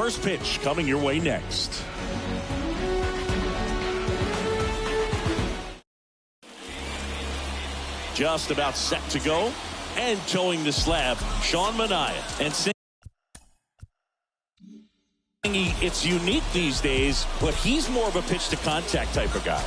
First pitch coming your way next. Just about set to go. And towing the slab, Sean Manaea. And it's unique these days, but he's more of a pitch-to-contact type of guy.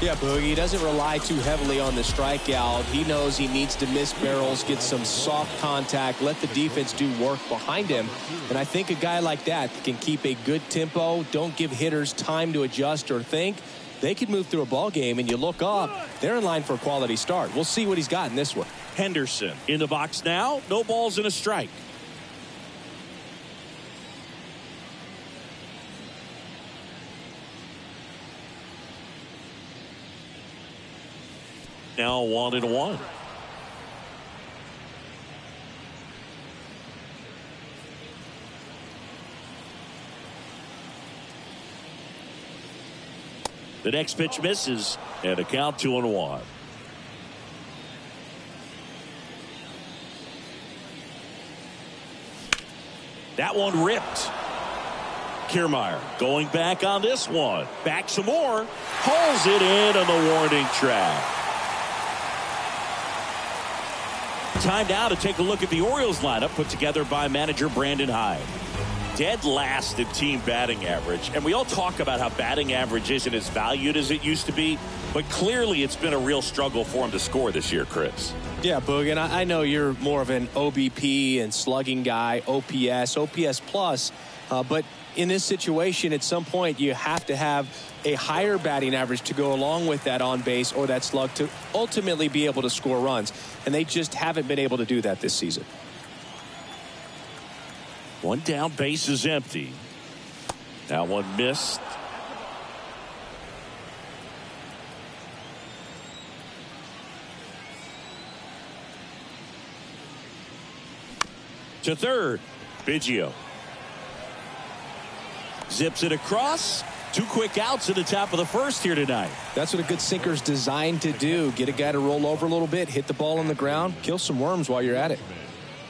Yeah, Boogie, he doesn't rely too heavily on the strikeout. He knows he needs to miss barrels, get some soft contact, let the defense do work behind him. And I think a guy like that can keep a good tempo, don't give hitters time to adjust or think. They could move through a ball game, and you look up, they're in line for a quality start. We'll see what he's got in this one. Henderson in the box now. No balls and a strike. Now 1-1. The next pitch misses, and a count 2-1. That one ripped. Kiermaier going back on this one. Back some more. Pulls it in on the warning track. Time now to take a look at the Orioles lineup put together by manager Brandon Hyde. Dead last in team batting average, and we all talk about how batting average isn't as valued as it used to be, but clearly it's been a real struggle for him to score this year, Chris. Yeah, Boog, and I know you're more of an OBP and slugging guy, OPS plus, but in this situation, at some point, you have to have a higher batting average to go along with that on base or that slug to ultimately be able to score runs, and they just haven't been able to do that this season. One down, base is empty. That one missed. To third, Biggio. Zips it across. 2 quick outs at the top of the first here tonight. That's what a good sinker's designed to do. Get a guy to roll over a little bit, hit the ball on the ground, kill some worms while you're at it.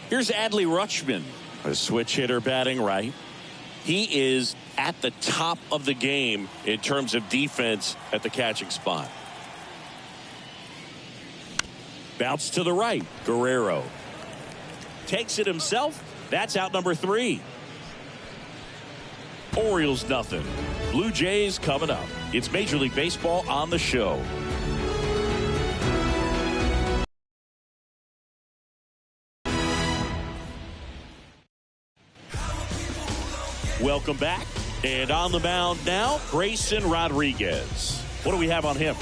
Here's Adley Rutschman, a switch hitter batting right. He is at the top of the game in terms of defense at the catching spot. Bounce to the right. Guerrero takes it himself. That's out number 3. Orioles nothing. Blue Jays coming up. It's Major League Baseball on the show. Welcome back. And on the mound now, Grayson Rodriguez. What do we have on him?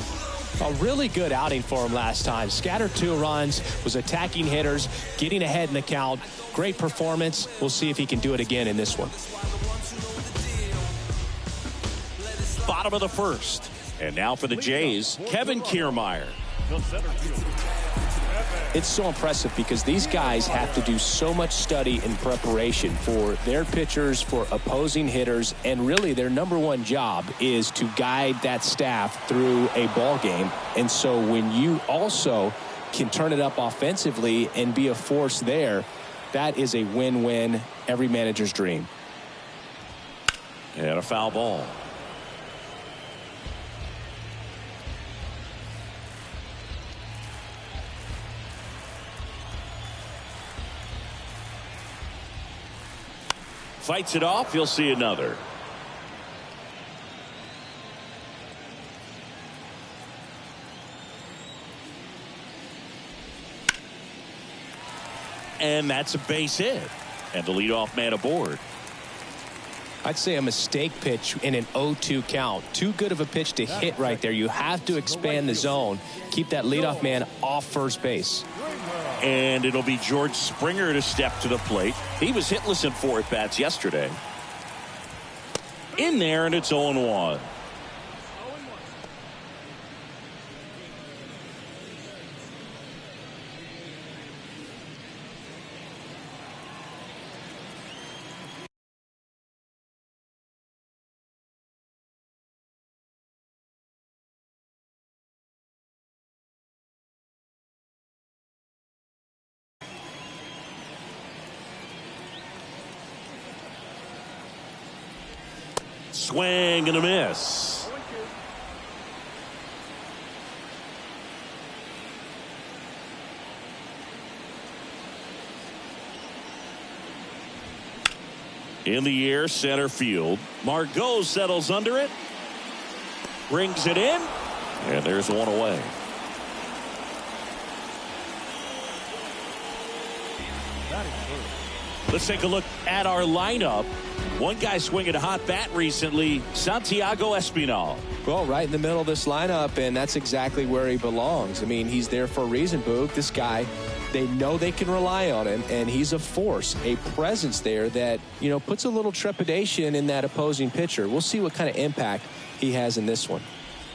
A really good outing for him last time. Scattered 2 runs, was attacking hitters, getting ahead in the count. Great performance. We'll see if he can do it again in this one. Bottom of the first. And now for the Jays, Kevin Kiermaier. It's so impressive because these guys have to do so much study and preparation for their pitchers, for opposing hitters, and really their number one job is to guide that staff through a ball game. And so when you also can turn it up offensively and be a force there, that is a win-win, every manager's dream. And a foul ball. Fights it off. You'll see another. And that's a base hit. And the leadoff man aboard. I'd say a mistake pitch in an 0-2 count. Too good of a pitch to hit right there. You have to expand the zone. Keep that leadoff man off first base. And it'll be George Springer to step to the plate. He was hitless in 4 at-bats yesterday. In there, and it's 0-1. Swing and a miss. In the air, center field. Margot settles under it. Brings it in. And there's one away. Let's take a look at our lineup. One guy swinging a hot bat recently, Santiago Espinal. Well, right in the middle of this lineup, and that's exactly where he belongs. I mean, he's there for a reason, Boog. This guy, they know they can rely on him, and he's a force, a presence there that, you know, puts a little trepidation in that opposing pitcher. We'll see what kind of impact he has in this one.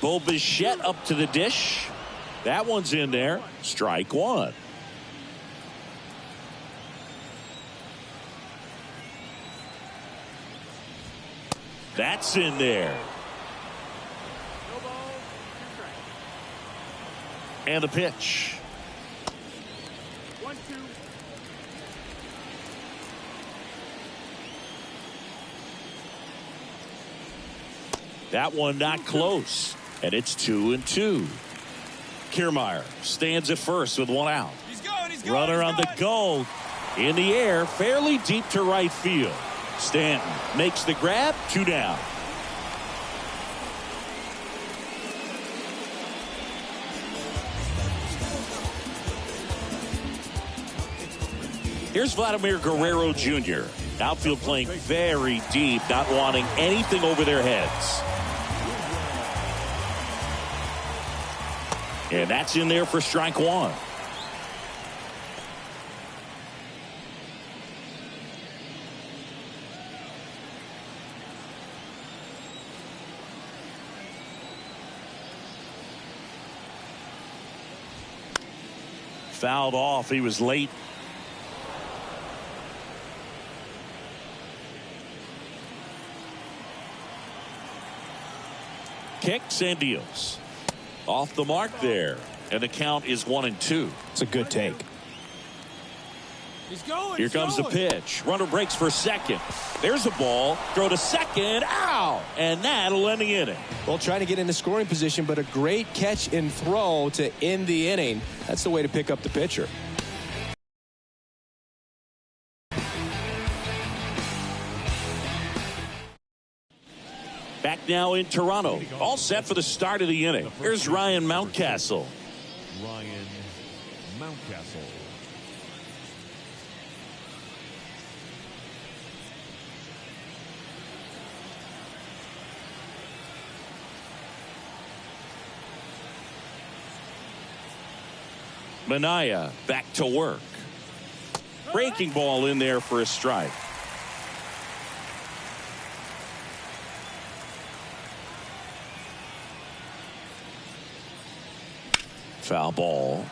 Bo Bichette up to the dish. That one's in there. Strike one. That's in there. And the pitch. 1-2. That one not close. And it's 2-2. Kiermaier stands at first with one out. He's going. Runner on the go. In the air, fairly deep to right field. Stanton makes the grab, 2 down. Here's Vladimir Guerrero Jr. Outfield playing very deep, not wanting anything over their heads. And that's in there for strike one. Fouled off. He was late. Kicks and deals. Off the mark there. And the count is 1-2. It's a good take. He's going. Here comes the pitch. Runner breaks for second. There's a ball. Throw to second. Ow! And that'll end the inning. Well, trying to get into scoring position, but a great catch and throw to end the inning. That's the way to pick up the pitcher. Back now in Toronto. All set for the start of the inning. Here's Ryan Mountcastle. Ryan Mountcastle. Minaya back to work. Breaking ball in there for a strike. Foul ball.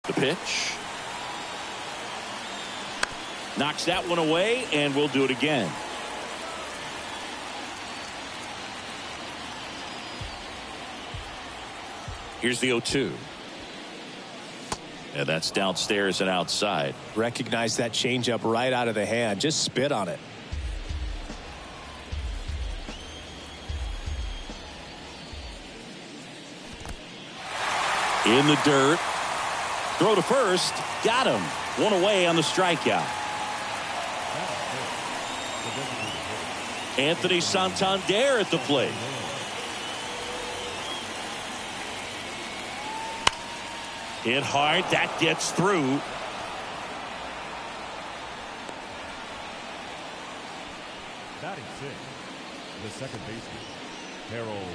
The pitch. Knocks that one away, and we'll do it again. Here's the 0-2. And that's downstairs and outside. Recognize that changeup right out of the hand. Just spit on it. In the dirt. Throw to first. Got him. One away on the strikeout. Anthony Santander at the plate. Hit hard. That gets through. Batting sixth, the second baseman, Harold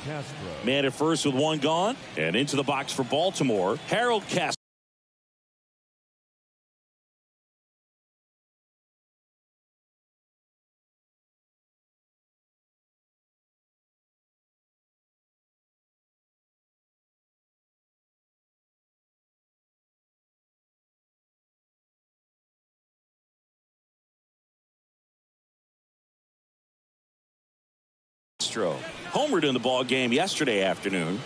Castro. Man at first with one gone. And into the box for Baltimore, Harold Castro. Homered in the ball game yesterday afternoon.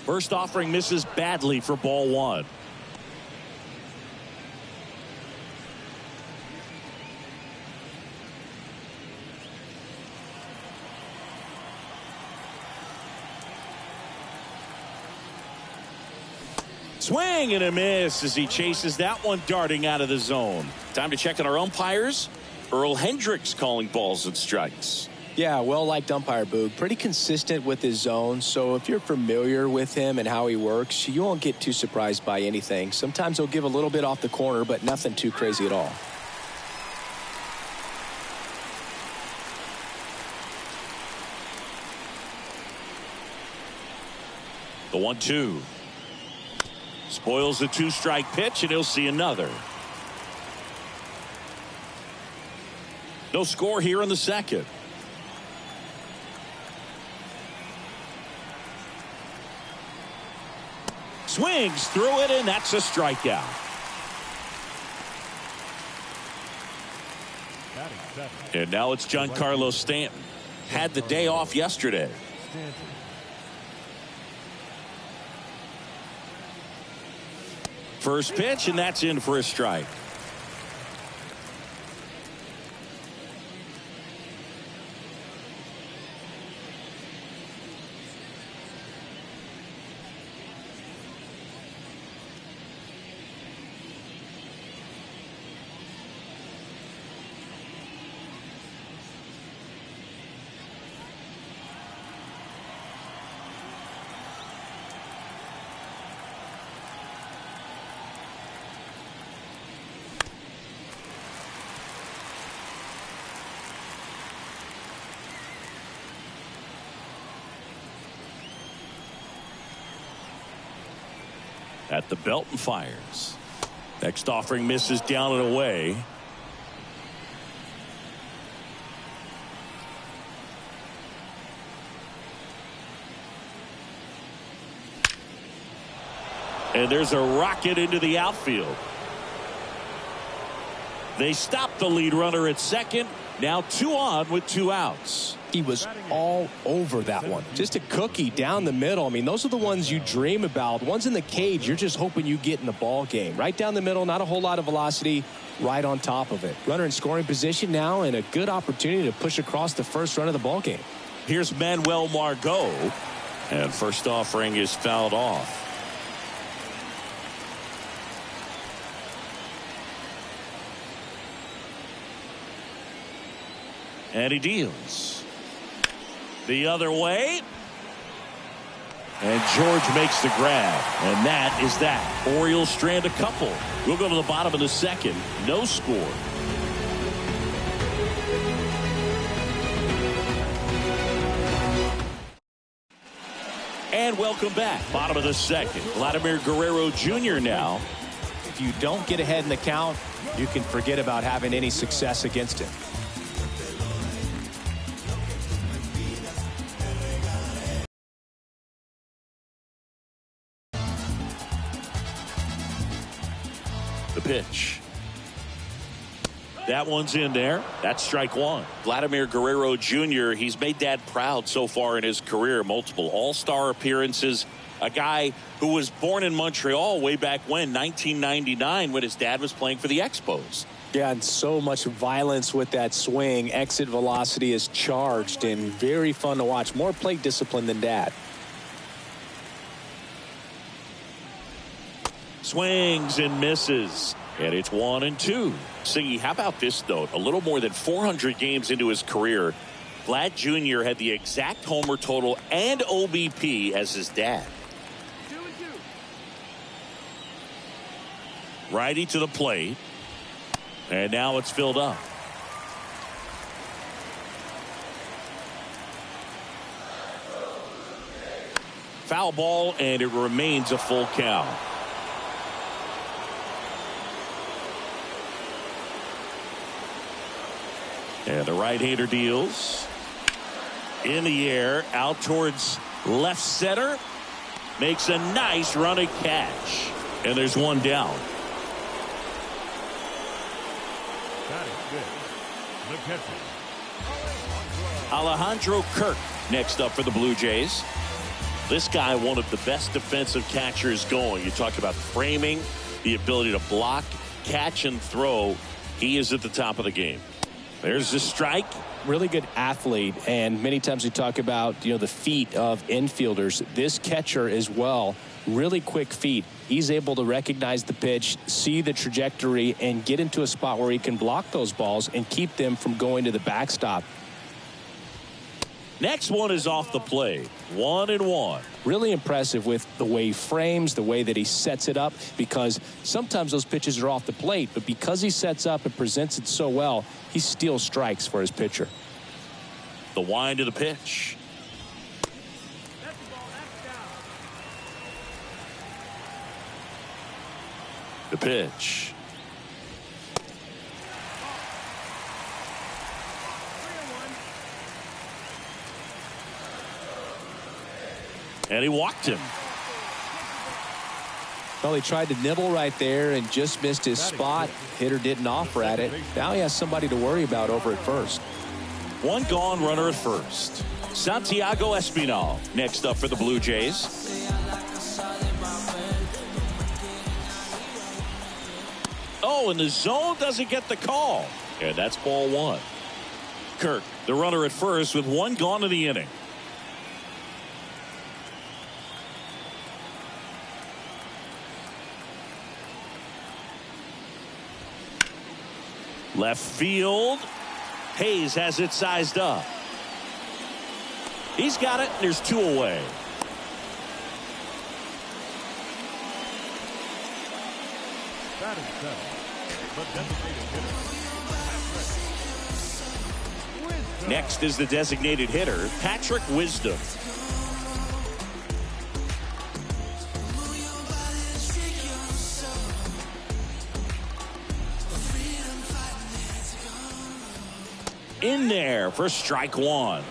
First offering misses badly for ball one. Swing and a miss as he chases that one darting out of the zone. Time to check on our umpires. Earl Hendricks calling balls and strikes. Yeah, well-liked umpire, Boog. Pretty consistent with his zone, so if you're familiar with him and how he works, you won't get too surprised by anything. Sometimes he'll give a little bit off the corner, but nothing too crazy at all. The 1-2. Spoils the two-strike pitch, and he'll see another. No score here in the second. Swings through it, and that's a strikeout. And now it's Giancarlo Stanton. Had the day off yesterday. First pitch, and that's in for a strike. At the belt and fires. Next offering misses down and away. And there's a rocket into the outfield. They stop the lead runner at second. Now 2 on with 2 outs. He was all over that one. Just a cookie down the middle. I mean, those are the ones you dream about. Ones in the cage, you're just hoping you get in the ball game. Right down the middle, not a whole lot of velocity, right on top of it. Runner in scoring position now, and a good opportunity to push across the first run of the ball game. Here's Manuel Margot, and first offering is fouled off. And he deals. The other way. And George makes the grab. And that is that. Orioles strand a couple. We'll go to the bottom of the second. No score. And welcome back. Bottom of the second. Vladimir Guerrero Jr. now. If you don't get ahead in the count, you can forget about having any success against him. The pitch. That one's in there. That's strike one. Vladimir Guerrero Jr., he's made Dad proud so far in his career. Multiple all-star appearances. A guy who was born in Montreal way back when, 1999, when his dad was playing for the Expos. Yeah, and so much violence with that swing. Exit velocity is charged and very fun to watch. More plate discipline than Dad. Swings and misses. And it's 1-2. Singy, how about this note? A little more than 400 games into his career, Vlad Jr. had the exact homer total and OBP as his dad. 2-2. Righty to the plate. And now it's filled up. Foul ball, and it remains a full count. And the right-hander deals. In the air, out towards left center. Makes a nice running catch. And there's one down. That is good. The catcher. Alejandro Kirk next up for the Blue Jays. This guy, one of the best defensive catchers going. You talk about framing, the ability to block, catch, and throw. He is at the top of the game. There's the strike. Really good athlete, and many times we talk about the feet of infielders. This catcher as well, really quick feet. He's able to recognize the pitch, see the trajectory, and get into a spot where he can block those balls and keep them from going to the backstop. Next one is off the plate. 1-1. Really impressive with the way he frames, the way that he sets it up, because sometimes those pitches are off the plate, but because he sets up and presents it so well, he steals strikes for his pitcher. The wind of the pitch. That's the ball. That's down. The pitch. 3-1. And he walked him. Well, he tried to nibble right there and just missed his spot. Hitter didn't offer at it. Now he has somebody to worry about over at first. One gone, runner at first. Santiago Espinal next up for the Blue Jays. Oh, and the zone doesn't get the call. And that's ball one. Kirk, the runner at first with one gone in the inning. Left field. Hayes has it sized up. He's got it, and there's two away. Batting seventh, the designated hitter, Wisdom. Next is the designated hitter, Patrick Wisdom. In there for strike one.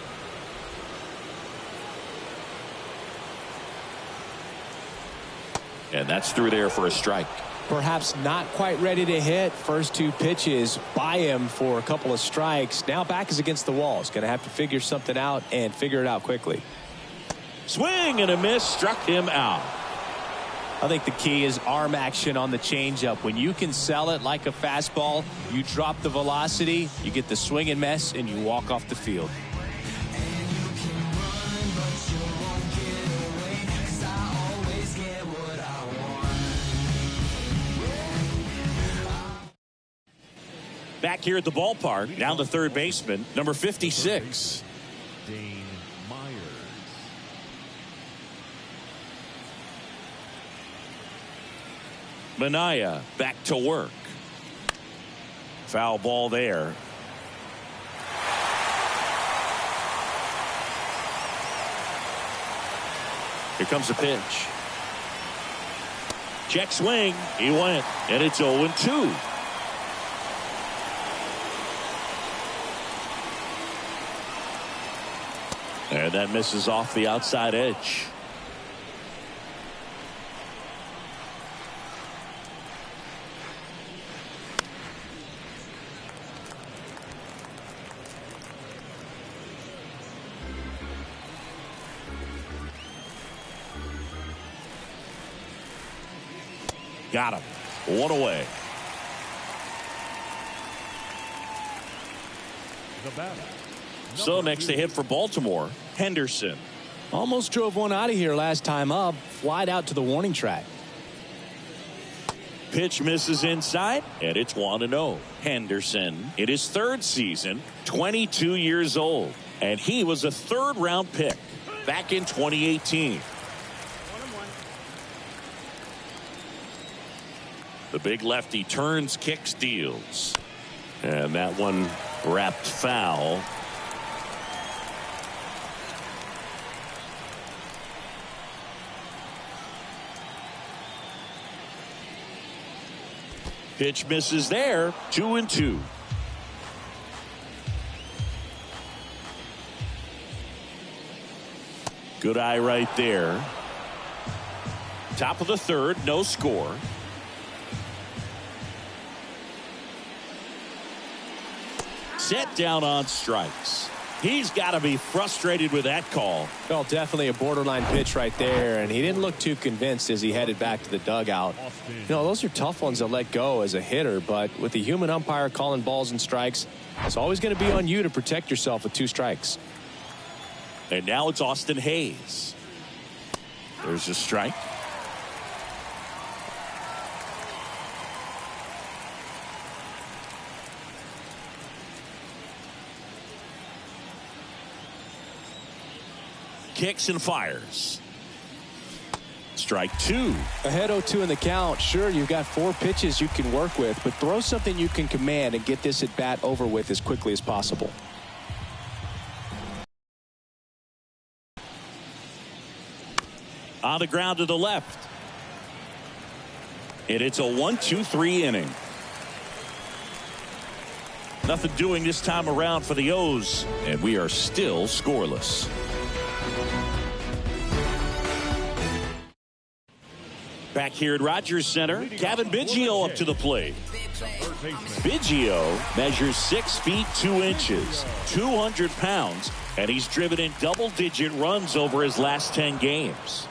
And that's through there for a strike. Perhaps not quite ready to hit. First two pitches by him for a couple of strikes. Now back is against the wall. He's going to have to figure something out and figure it out quickly. Swing and a miss, struck him out. I think the key is arm action on the changeup. When you can sell it like a fastball, you drop the velocity, you get the swing and miss, and you walk off the field. Back here at the ballpark, down to third baseman, number 56. Dane Myers. Minaya back to work. Foul ball there. Here comes a pitch. Check swing. He went, and it's 0-2. And that misses off the outside edge. Got him. One away. The batter. So next to hit for Baltimore, Henderson. Almost drove one out of here last time up. Flied out to the warning track. Pitch misses inside, and it's 1-0. Henderson, in his third season, 22 years old. And he was a third-round pick back in 2018. 1-1. The big lefty turns, kicks, deals. And that one wrapped foul. Pitch misses there. 2-2. Good eye right there. Top of the third, no score. Set down on strikes. He's got to be frustrated with that call. Well, definitely a borderline pitch right there, and he didn't look too convinced as he headed back to the dugout. You know, those are tough ones to let go as a hitter, but with the human umpire calling balls and strikes, it's always going to be on you to protect yourself with 2 strikes. And now it's Austin Hayes. There's a strike. Kicks and fires. Strike 2. Ahead 0-2 in the count. Sure, you've got 4 pitches you can work with, but throw something you can command and get this at bat over with as quickly as possible. On the ground to the left. And it's a 1-2-3 inning. Nothing doing this time around for the O's, and we are still scoreless. Back here at Rogers Center, Kevin Biggio up to the plate. Biggio measures 6 feet 2 inches, 200 pounds, and he's driven in double-digit runs over his last 10 games.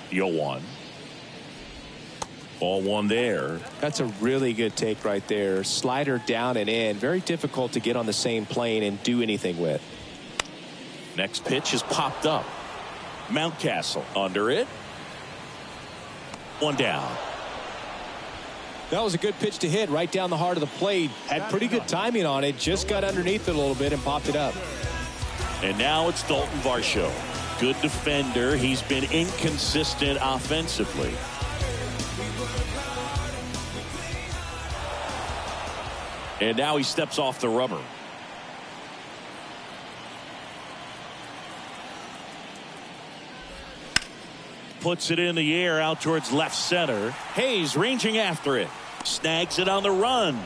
Yo one. Ball one there. That's a really good take right there. Slider down and in. Very difficult to get on the same plane and do anything with. Next pitch is popped up. Mountcastle under it. One down. That was a good pitch to hit right down the heart of the plate. Had pretty good timing on it. Just got underneath it a little bit and popped it up. And now it's Dalton Varsho. Good defender. He's been inconsistent offensively. And now he steps off the rubber. Puts it in the air out towards left center. Hayes ranging after it. Snags it on the run.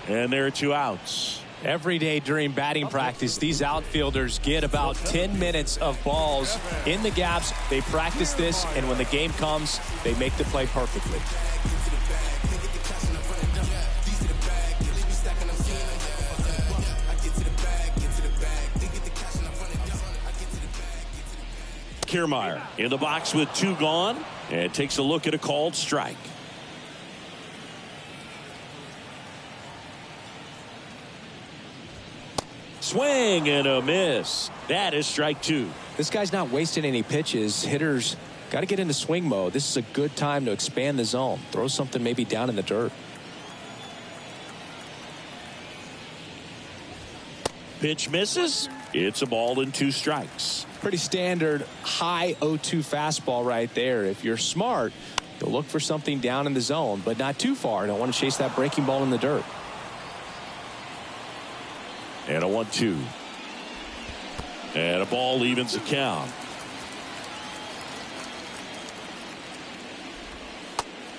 And there are 2 outs. Every day during batting practice, these outfielders get about 10 minutes of balls in the gaps. They practice this, and when the game comes, they make the play perfectly. Kiermaier in the box with 2 gone and takes a look at a called strike. Swing and a miss. That is strike 2. This guy's not wasting any pitches. Hitters got to get into swing mode. This is a good time to expand the zone. Throw something maybe down in the dirt. Pitch misses. It's a ball and 2 strikes. Pretty standard high 0-2 fastball right there. If you're smart, you'll look for something down in the zone, but not too far. Don't want to chase that breaking ball in the dirt. And a 1-2. And a ball evens the count.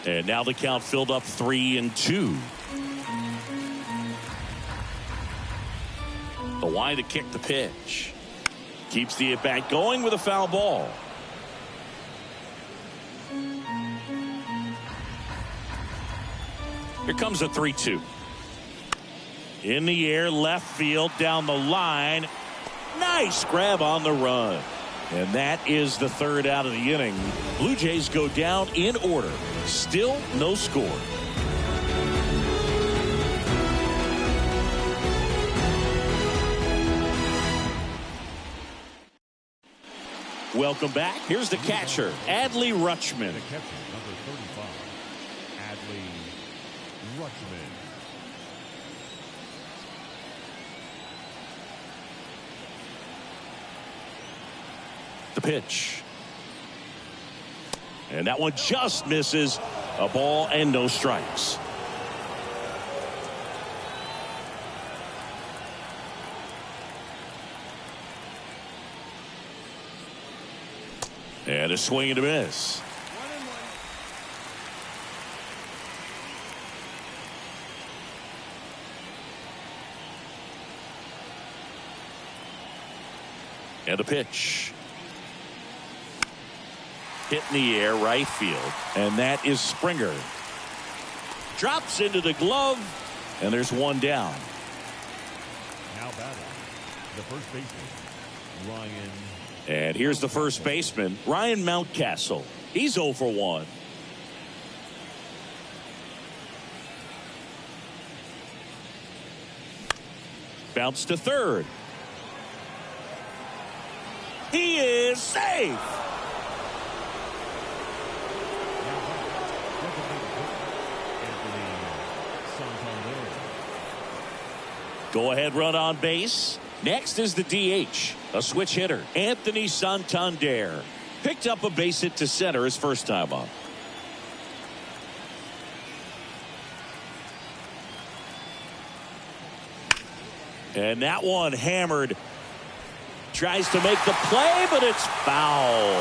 And now the count filled up 3-2. The wind to kick the pitch. Keeps the at-bat going with a foul ball. Here comes a 3-2. In the air, left field, down the line. Nice grab on the run. And that is the 3rd out of the inning. Blue Jays go down in order. Still no score. Welcome back. Here's the catcher, Adley Rutschman. The catcher, number 35, Adley Rutschman. The pitch. And that one just misses. A ball and no strikes. And a swing and a miss. And a pitch. Hit in the air, right field. And that is Springer. Drops into the glove, and there's one down. Now batting, the first baseman, Ryan. And here's the first baseman, Ryan Mountcastle. He's 0 for 1. Bounce to third. He is safe. Go ahead run on base. Next is the DH, a switch hitter, Anthony Santander. Picked up a base hit to center his first time up. And that one hammered. Tries to make the play, but it's foul.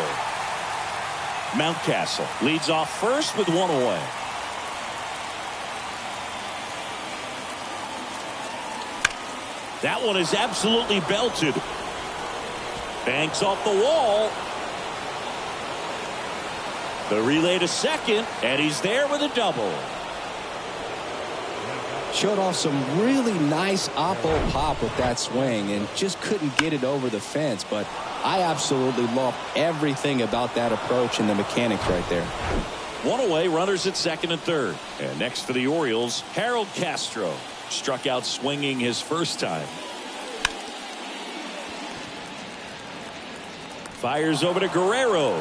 Mountcastle leads off first with one away. That one is absolutely belted. Banks off the wall. The relay to second, and he's there with a double. Showed off some really nice oppo pop with that swing and just couldn't get it over the fence. But I absolutely love everything about that approach and the mechanics right there. One away, runners at second and third. And next for the Orioles, Harold Castro. Struck out swinging his first time. Fires over to Guerrero.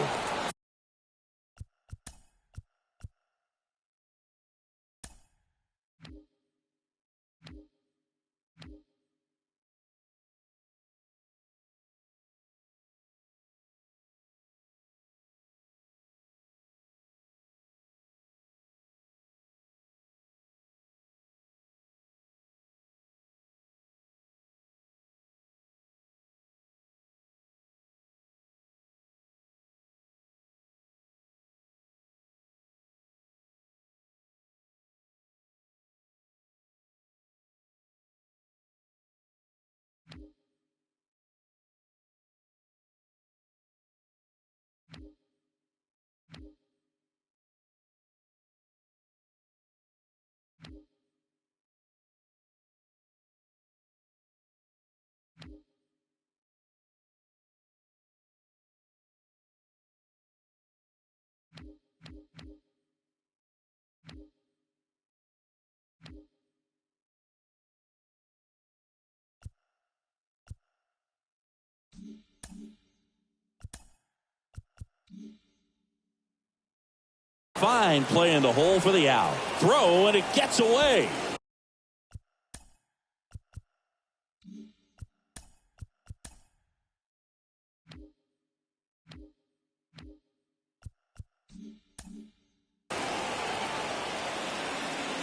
Fine play in the hole for the out. Throw, and it gets away.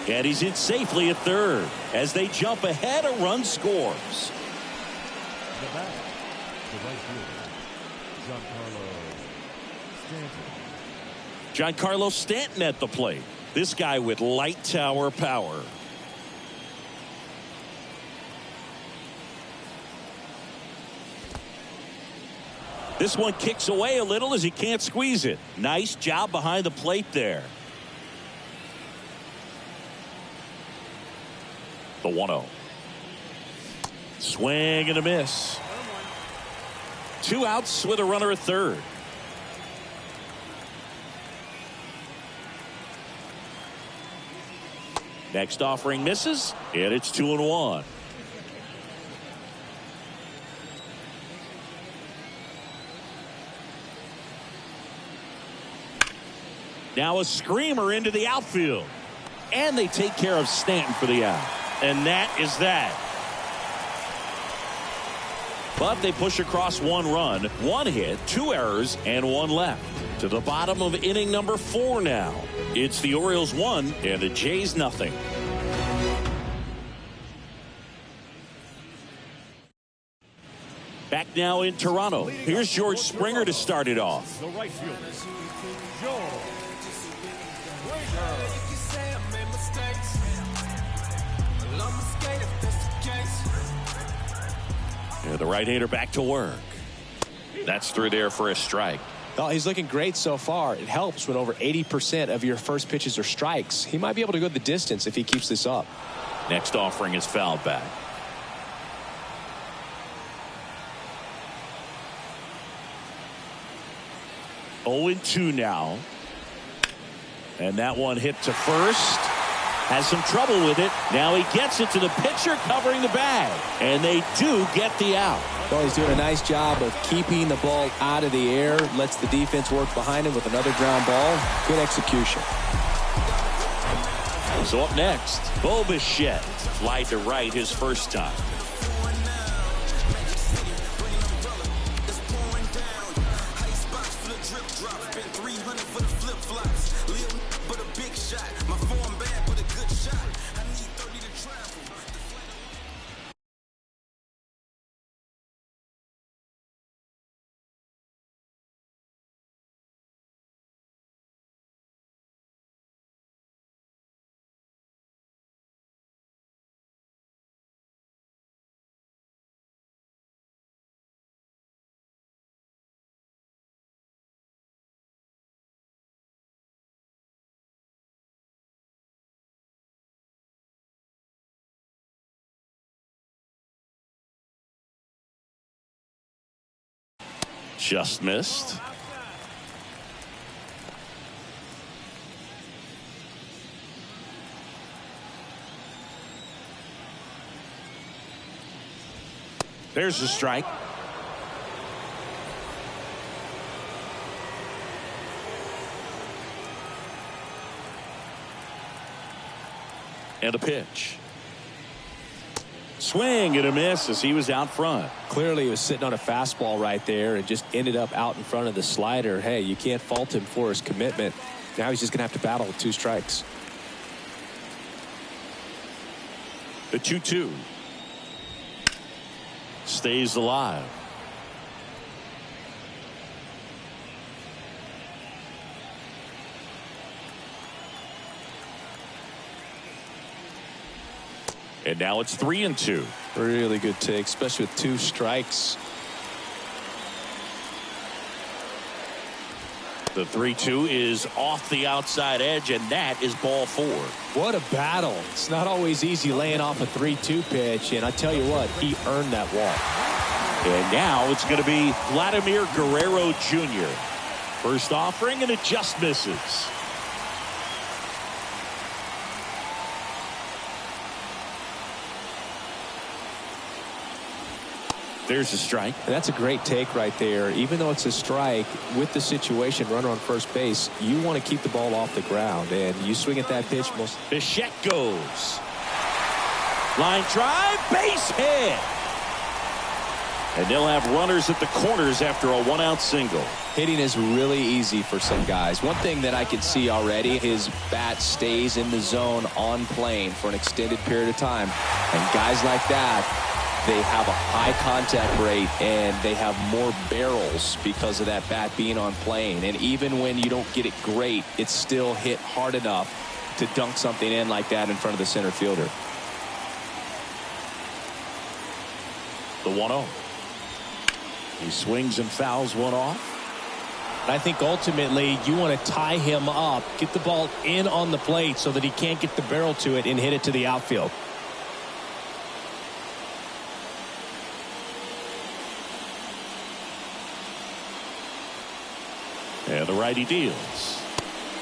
And he's in safely at third. As they jump ahead, a run scores. The back, the right fielder, Giancarlo Stanton at the plate. This guy with light tower power. This one kicks away a little as he can't squeeze it. Nice job behind the plate there. The 1-0. Swing and a miss. 2 outs with a runner at third. Next offering misses, and it's 2-1. Now a screamer into the outfield. And they take care of Stanton for the out. And that is that. But they push across 1 run, 1 hit, 2 errors, and 1 left. To the bottom of inning number 4 now. It's the Orioles 1 and the Jays nothing. Back now in Toronto. Here's George Springer to start it off. The right fielder, Joe. And the right-hander back to work. That's through there for a strike. Well, he's looking great so far. It helps when over 80% of your first pitches are strikes. He might be able to go the distance if he keeps this up. Next offering is fouled back. Oh and 2 now. And that one hit to first. Has some trouble with it. Now he gets it to the pitcher covering the bag. And they do get the out. Well, he's doing a nice job of keeping the ball out of the air. Lets the defense work behind him with another ground ball. Good execution. So up next, Bo Bichette flied to right his first time. Just missed. There's the strike. And a pitch. Swing and a miss as he was out front. Clearly he was sitting on a fastball right there and just ended up out in front of the slider. Hey, you can't fault him for his commitment. Now he's just going to have to battle with 2 strikes. The 2-2 stays alive. And now it's 3-2. Really good take, especially with 2 strikes. The 3-2 is off the outside edge, and that is ball 4. What a battle. It's not always easy laying off a 3-2 pitch, and I tell you what, he earned that walk. And now it's going to be Vladimir Guerrero Jr. First offering, and it just misses. There's a strike. And that's a great take right there. Even though it's a strike, with the situation, runner on first base, you want to keep the ball off the ground. And you swing at that pitch. Bichette goes. Line drive, base hit. And they'll have runners at the corners after a 1-out single. Hitting is really easy for some guys. One thing that I can see already, his bat stays in the zone on plane for an extended period of time. And guys like that, they have a high contact rate and they have more barrels because of that bat being on plane. And even when you don't get it great, it's still hit hard enough to dunk something in like that in front of the center fielder. The 1-0. He swings and fouls one off. I think ultimately you want to tie him up, get the ball in on the plate so that he can't get the barrel to it and hit it to the outfield. And the righty deals.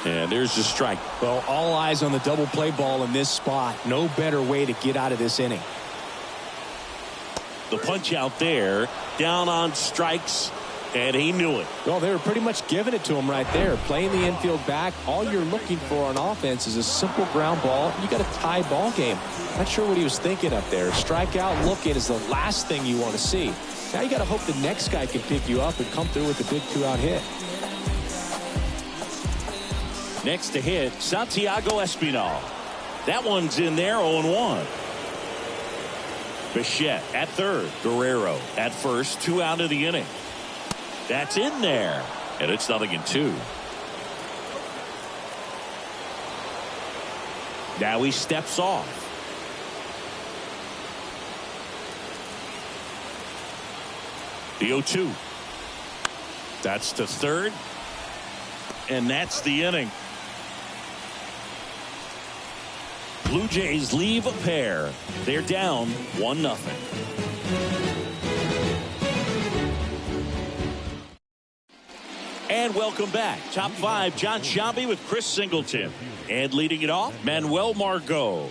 And there's the strike. Well, all eyes on the double play ball in this spot. No better way to get out of this inning. The punch out there, down on strikes, and he knew it. Well, they were pretty much giving it to him right there. Playing the infield back, all you're looking for on offense is a simple ground ball. You got a tie ball game. Not sure what he was thinking up there. Strikeout look in is the last thing you want to see. Now you got to hope the next guy can pick you up and come through with a big 2-out hit. Next to hit, Santiago Espinal. That one's in there, 0-1. Bichette at third. Guerrero at first. 2 out of the inning. That's in there. And it's 0-2. Now he steps off. The 0-2. That's to third. And that's the inning. Blue Jays leave a pair. They're down 1-0. And welcome back. Top 5, John Sciambi with Chris Singleton. And leading it off, Manuel Margot.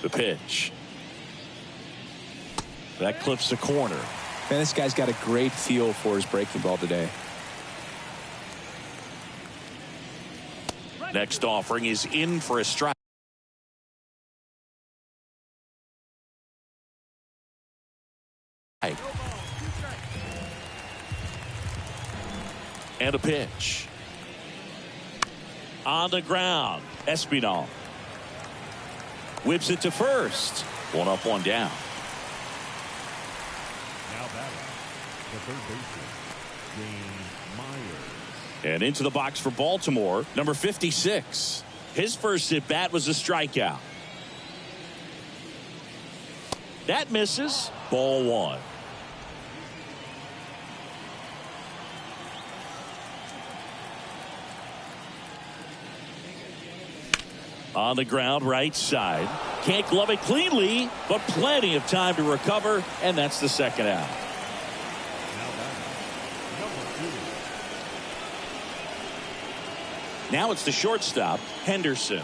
The pitch. That clips the corner. Man, this guy's got a great feel for his breaking ball today. Next offering is in for a strike. And a pitch. On the ground. Espinal. Whips it to first. 1 up, 1 down. Now batting, the third baseman, James Myers. And into the box for Baltimore, number 56. His first at bat was a strikeout. That misses. Ball 1. On the ground, right side. Can't glove it cleanly, but plenty of time to recover, and that's the second out. Now it's the shortstop, Henderson.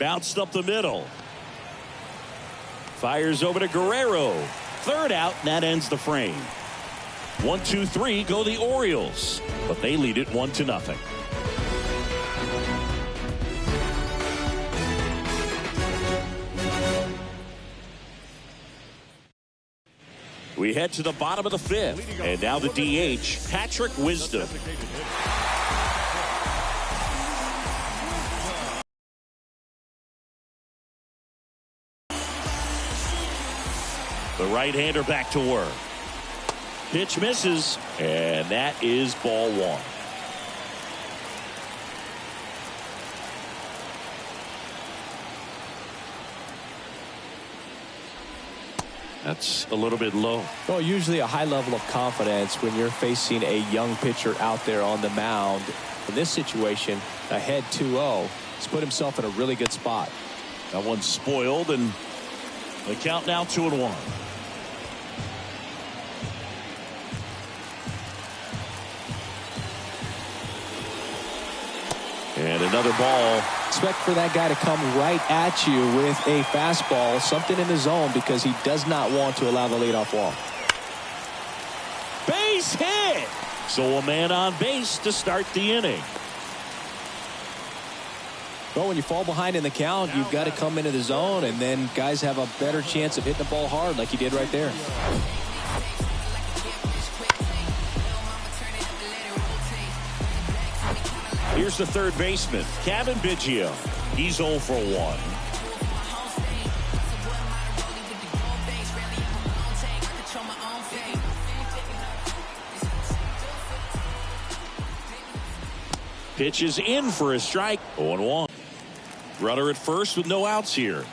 Bounced up the middle. Fires over to Guerrero. Third out, and that ends the frame. 1, 2, 3 go the Orioles, but they lead it 1-0. We head to the bottom of the 5th, and now the DH, Patrick Wisdom. The right-hander back to work. Pitch misses, and that is ball 1. That's a little bit low. Well, usually a high level of confidence when you're facing a young pitcher out there on the mound. In this situation, ahead 2-0, he's put himself in a really good spot. That one's spoiled, and the count now 2-1. And another ball. Expect for that guy to come right at you with a fastball, something in the zone, because he does not want to allow the leadoff walk. Base hit. So a man on base to start the inning. Well, when you fall behind in the count, you've got to come into the zone, and then guys have a better chance of hitting the ball hard like he did right there. Here's the third baseman, Kevin Biggio. He's 0 for 1. Pitches in for a strike. 0-1. Runner at first with no outs here.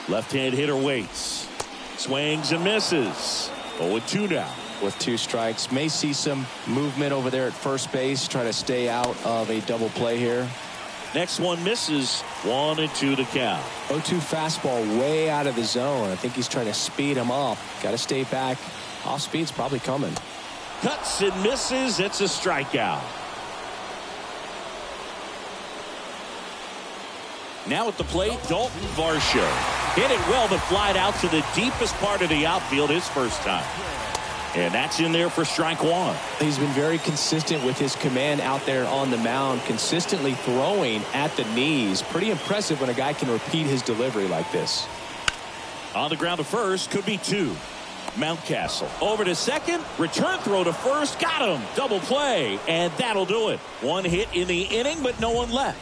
Left-hand hitter waits. Swings and misses. 0-2 now. With 2 strikes, may see some movement over there at first base, try to stay out of a double play here. Next one misses. 1-2 to count. 0-2 fastball way out of the zone. I think he's trying to speed him up. Got to stay back. Off speed's probably coming. Cuts and misses. It's a strikeout. Now at the plate, Dalton Varsho. Hit it well, but flied out to the deepest part of the outfield his first time. And that's in there for strike 1. He's been very consistent with his command out there on the mound, consistently throwing at the knees. Pretty impressive when a guy can repeat his delivery like this. On the ground to first, could be 2. Mountcastle over to second, return throw to first, got him, double play, and that'll do it. 1 hit in the inning, but no one left.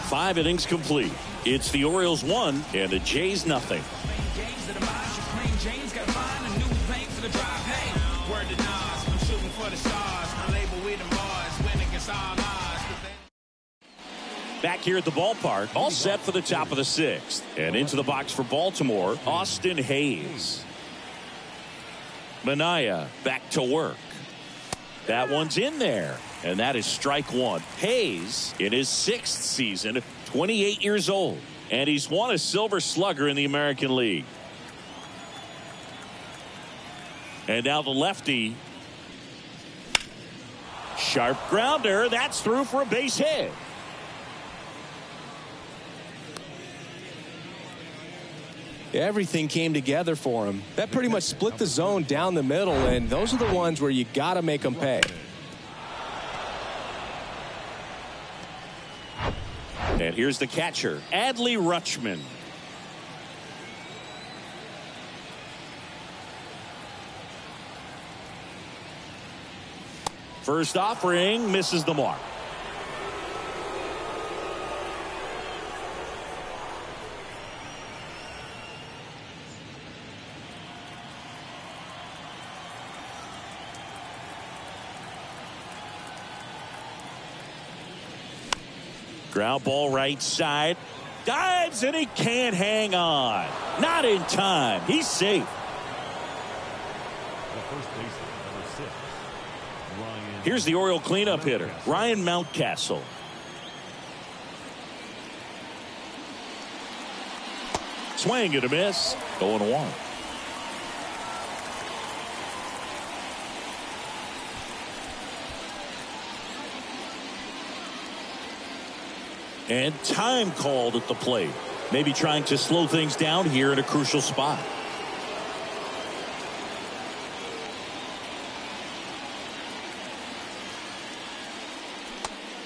5 innings complete. It's the Orioles 1 and the Jays nothing. Back here at the ballpark, all set for the top of the 6th. And into the box for Baltimore, Austin Hayes. Minaya back to work. That one's in there. And that is strike 1. Hayes in his 6th season, 28 years old. And he's won a Silver Slugger in the American League. And now the lefty sharp grounder. That's through for a base hit. Everything came together for him. That pretty much split the zone down the middle, and those are the ones where you got to make them pay. And here's the catcher, Adley Rutschman. First offering misses the mark. Ground ball right side. Dives and he can't hang on. Not in time. He's safe. The first baseman, number 6. Ryan. Here's the Oriole cleanup hitter, Ryan Mountcastle. Swing and a miss. 0-1. And time called at the plate. Maybe trying to slow things down here in a crucial spot.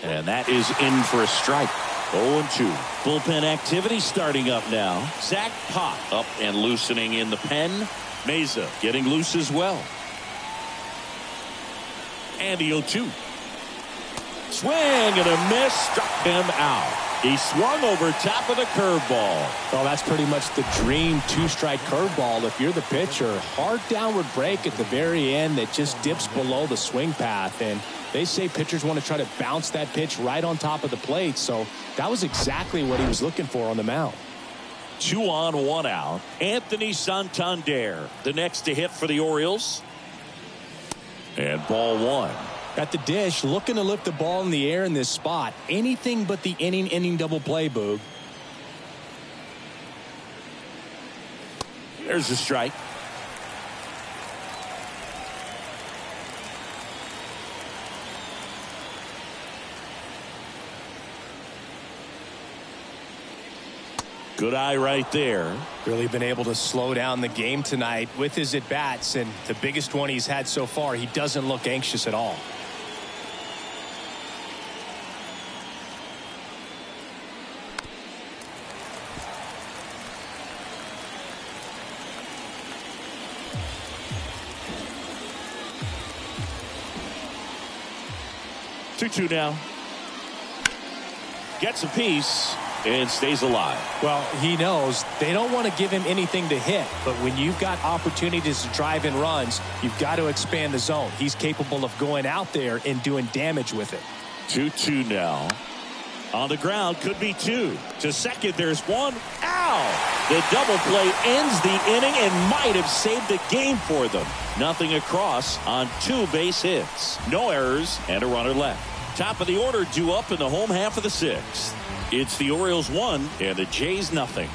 And that is in for a strike. 0-2. Bullpen activity starting up now. Zach Pop up and loosening in the pen. Meza getting loose as well. And the 0-2. Swing and a miss. Struck him out. He swung over top of the curveball. Well, that's pretty much the dream two-strike curveball. If you're the pitcher, hard downward break at the very end that just dips below the swing path. And they say pitchers want to try to bounce that pitch right on top of the plate. So that was exactly what he was looking for on the mound. 2 on, 1 out. Anthony Santander, the next to hit for the Orioles. And ball 1. At the dish, looking to lift the ball in the air in this spot. Anything but the inning double play, Boog. There's a strike. Good eye right there. Really been able to slow down the game tonight with his at-bats, and the biggest one he's had so far, he doesn't look anxious at all. Two now. Gets a piece and stays alive. Well, he knows they don't want to give him anything to hit, but when you've got opportunities to drive in runs, you've got to expand the zone. He's capable of going out there and doing damage with it. 2-2 now. On the ground, could be 2. To second, there's 1. Ow! The double play ends the inning and might have saved the game for them. Nothing across on 2 base hits. No errors and a runner left. Top of the order due up in the home half of the 6th. It's the Orioles 1 and the Jays nothing.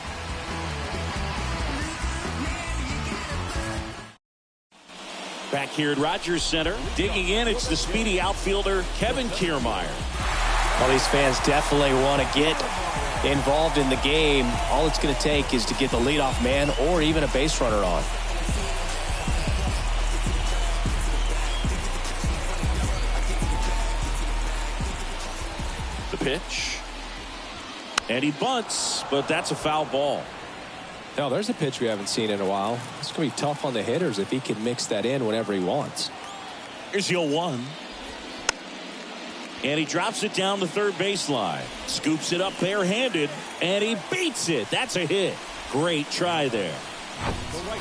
Back here at Rogers Center, digging in, it's the speedy outfielder Kevin Kiermaier. Well, these fans definitely want to get involved in the game. All it's going to take is to get the leadoff man or even a base runner on. The pitch. And he bunts, but that's a foul ball. Now, there's a pitch we haven't seen in a while. It's going to be tough on the hitters if he can mix that in whenever he wants. Here's the 0-1. And he drops it down the third baseline. Scoops it up barehanded, and he beats it. That's a hit. Great try there.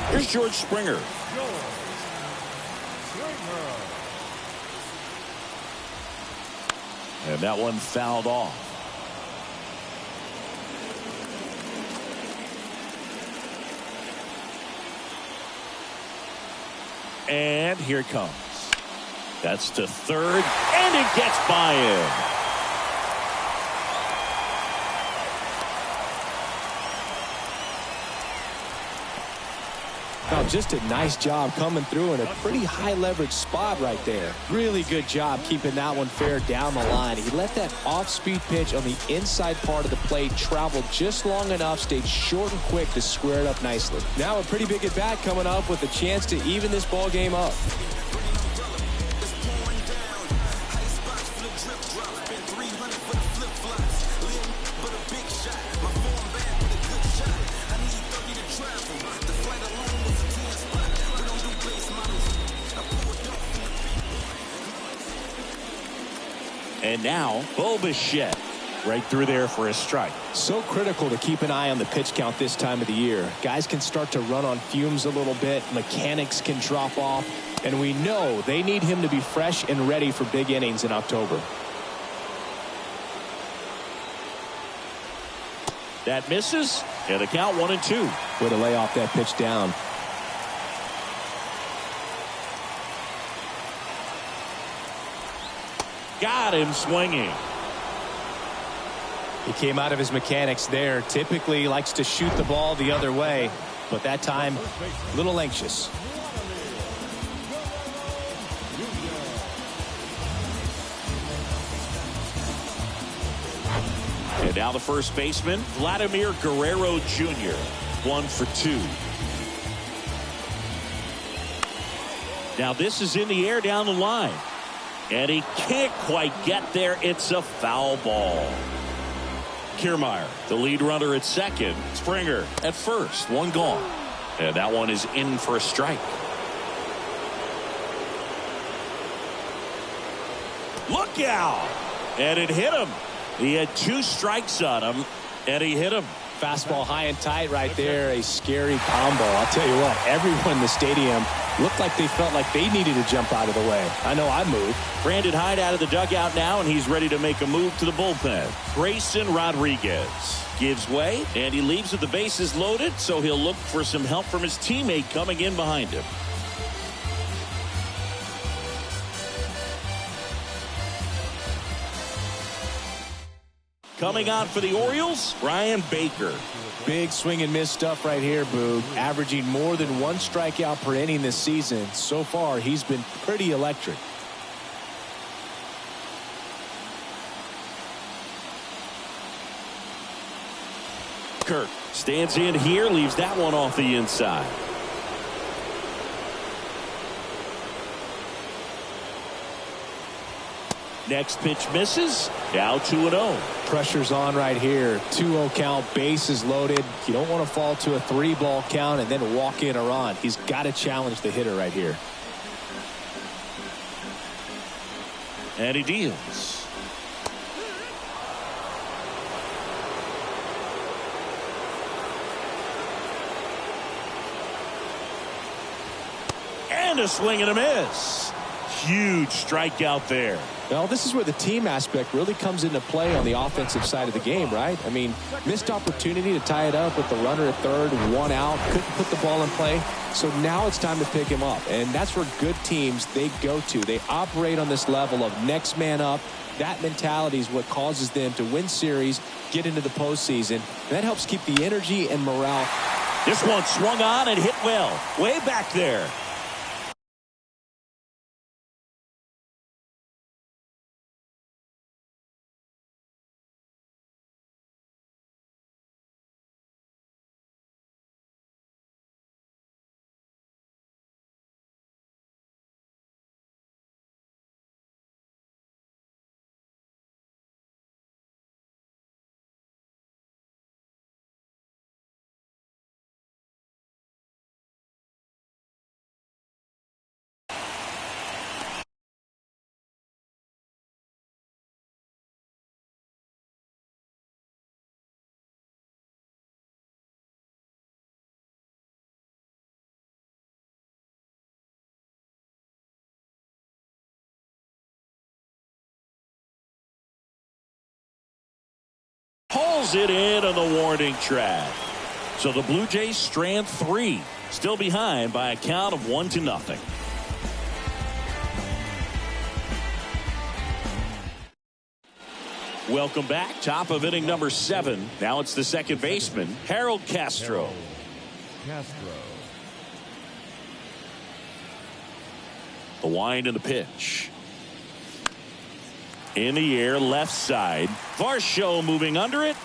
Here's George Springer. And that one fouled off. And here it comes. That's to third, and it gets by him. Now, just a nice job coming through in a pretty high leverage spot right there. Really good job keeping that one fair down the line. He let that off-speed pitch on the inside part of the plate travel just long enough, stayed short and quick to square it up nicely. Now a pretty big at bat coming up with a chance to even this ball game up. And now, Bobichette right through there for a strike. So critical to keep an eye on the pitch count this time of the year. Guys can start to run on fumes a little bit. Mechanics can drop off. And we know they need him to be fresh and ready for big innings in October. That misses. And the count 1-2. Way to lay off that pitch down. Got him swinging. He came out of his mechanics there. Typically likes to shoot the ball the other way, but that time a little anxious. And now the first baseman, Vladimir Guerrero Jr. 1 for 2. Now this is in the air down the line. And he can't quite get there. It's a foul ball. Kiermaier, the lead runner at second. Springer at first. One gone. And that one is in for a strike. Look out. And it hit him. He had 2 strikes on him. And he hit him. Fastball high and tight right there. A scary combo. I'll tell you what, everyone in the stadium looked like they felt like they needed to jump out of the way. I know I moved. Brandon Hyde out of the dugout now, and he's ready to make a move to the bullpen. Grayson Rodriguez gives way, and he leaves with the bases loaded, so he'll look for some help from his teammate coming in behind him. Coming on for the Orioles, Brian Baker. Big swing and miss stuff right here, Boog. Averaging more than 1 strikeout per inning this season. So far, he's been pretty electric. Kirk stands in here, leaves that one off the inside. Next pitch misses. Now 2-0. Pressure's on right here. 2-0 count, bases loaded. You don't want to fall to a 3-ball count and then walk in a run. He's got to challenge the hitter right here. And he deals. And a swing and a miss. Huge strikeout there. Well, this is where the team aspect really comes into play on the offensive side of the game, right? I mean, missed opportunity to tie it up with the runner at third, 1 out, couldn't put the ball in play. So now it's time to pick him up. And that's where good teams, they go to. They operate on this level of next man up. That mentality is what causes them to win series, get into the postseason. And that helps keep the energy and morale. This one swung on and hit well. Way back there. Pulls it in on the warning track. So the Blue Jays strand 3. Still behind by a count of 1-0. Welcome back. Top of inning number 7. Now it's the second baseman, Harold Castro. The wind and the pitch. In the air, left side. Varsho moving under it.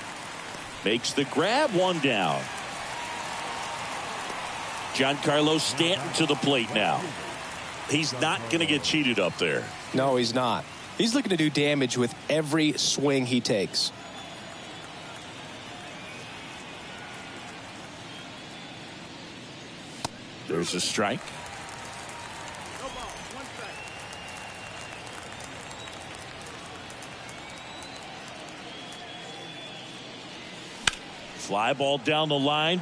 Makes the grab, one down. Giancarlo Stanton to the plate now. He's not going to get cheated up there. No, he's not. He's looking to do damage with every swing he takes. There's a strike. No ball. 1 second. Fly ball down the line.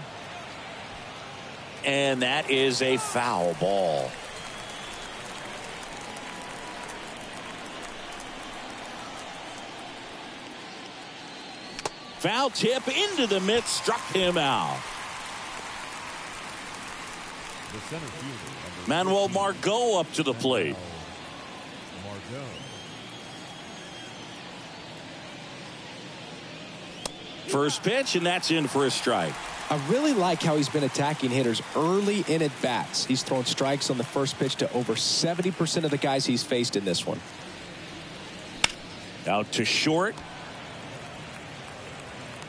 And that is a foul ball. Foul tip into the mitt, struck him out. The center fielder, Manuel Margot up to the plate. Margot. First pitch, and that's in for a strike. I really like how he's been attacking hitters early in at bats. He's thrown strikes on the first pitch to over 70% of the guys he's faced in this one. Out to short.